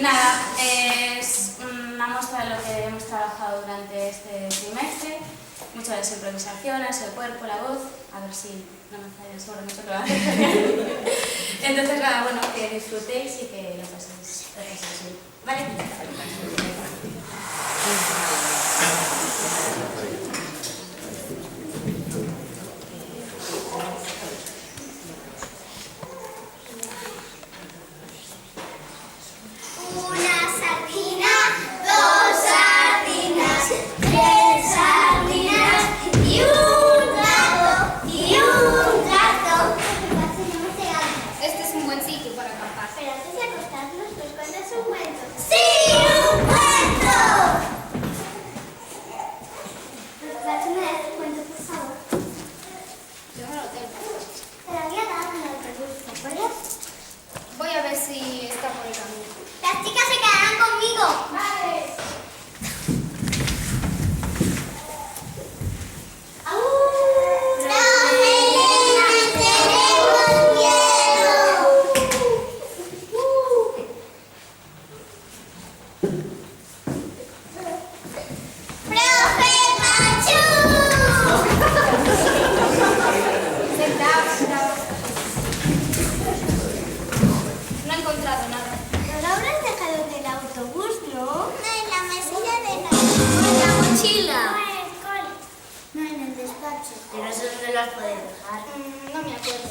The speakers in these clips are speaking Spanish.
Nada, es una muestra de lo que hemos trabajado durante este trimestre. Muchas de las improvisaciones, el cuerpo, la voz. A ver si no me falles sobre mucho que lo haces. Entonces, nada, bueno, que disfrutéis y que lo paséis bien. ¿Vale? Voy a ver si está por el camino. Las chicas se quedarán conmigo. Vale. No he encontrado nada. ¿No lo habrás dejado en el autobús, no? No, en la mesilla de la mochila. No, en el despacho. Pero no sé dónde lo has podido dejar. No me acuerdo.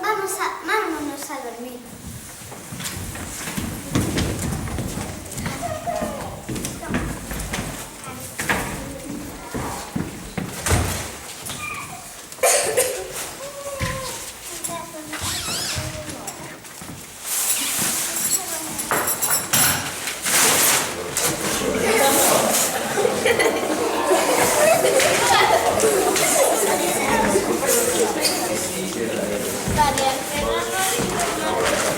Vámonos a dormir. Vale, cerramos.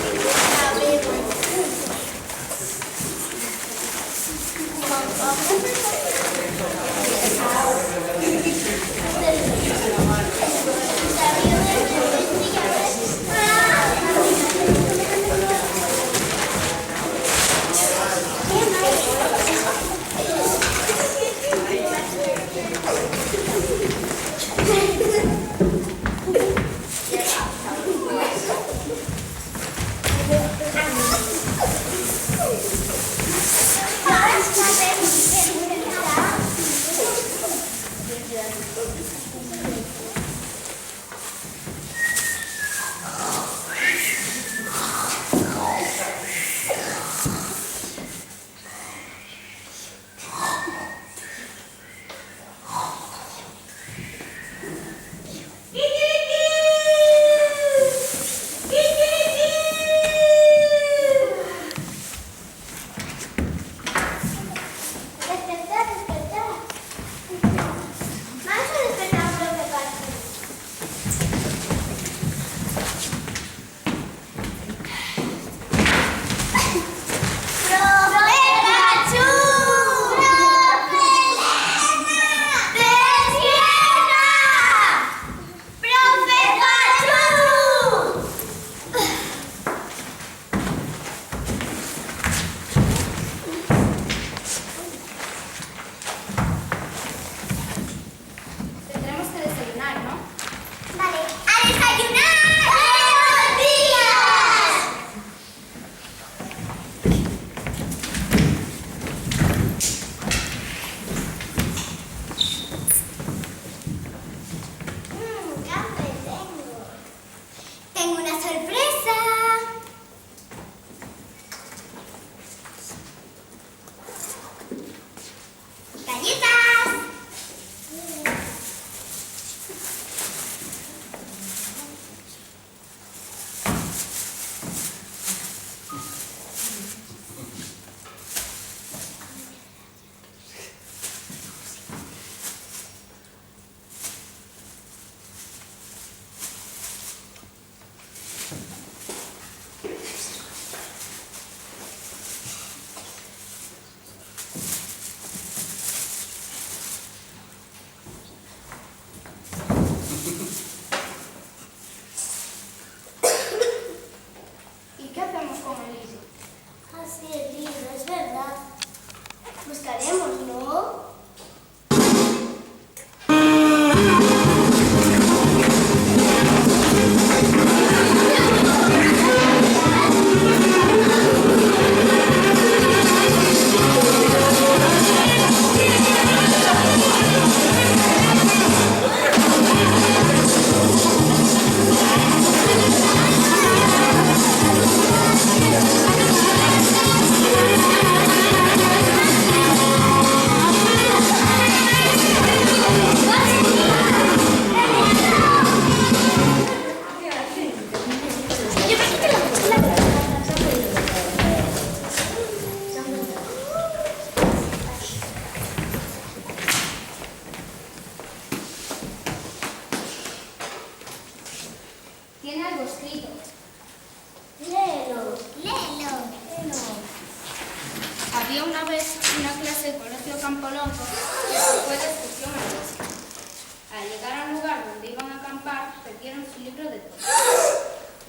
nunca perdieron su libro de poesía.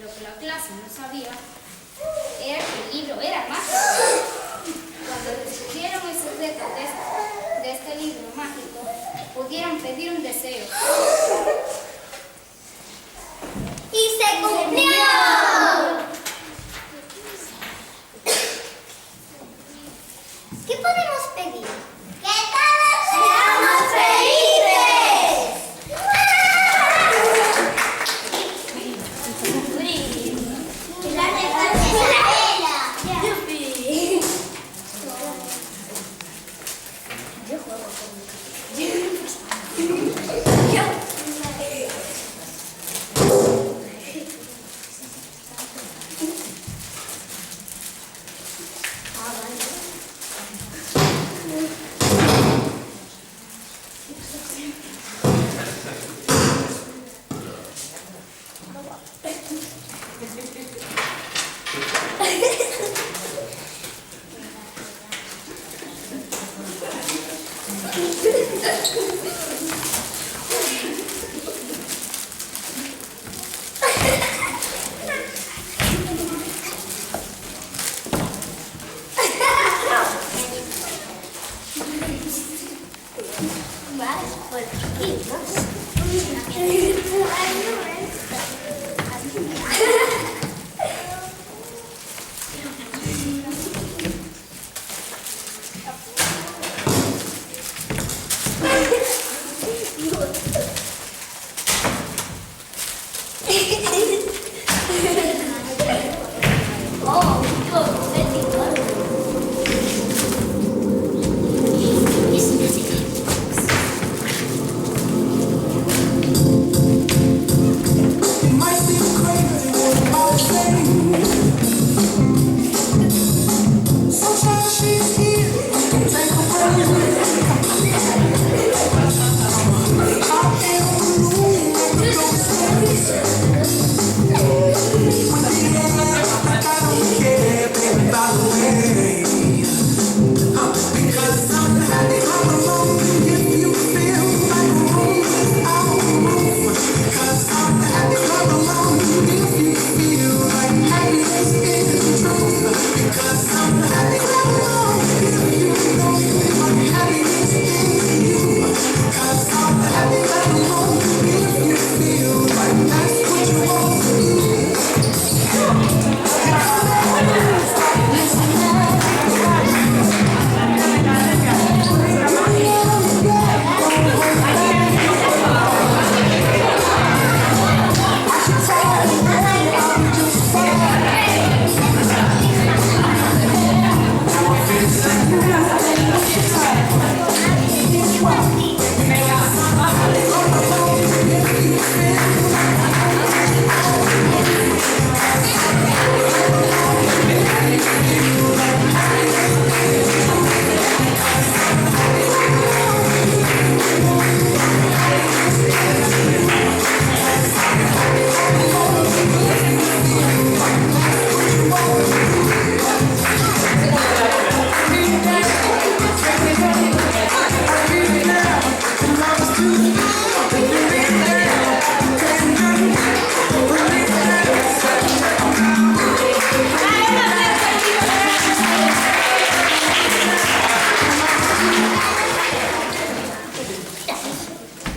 Lo que la clase no sabía era que el libro era mágico. Cuando descubrieron el secreto de este libro mágico, pudieron pedir un deseo. ¡Y se cumplió! ¿Qué podemos pedir? ¡Que todos seamos felices! ¡La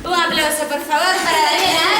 Un aplauso, por favor, para Daniela.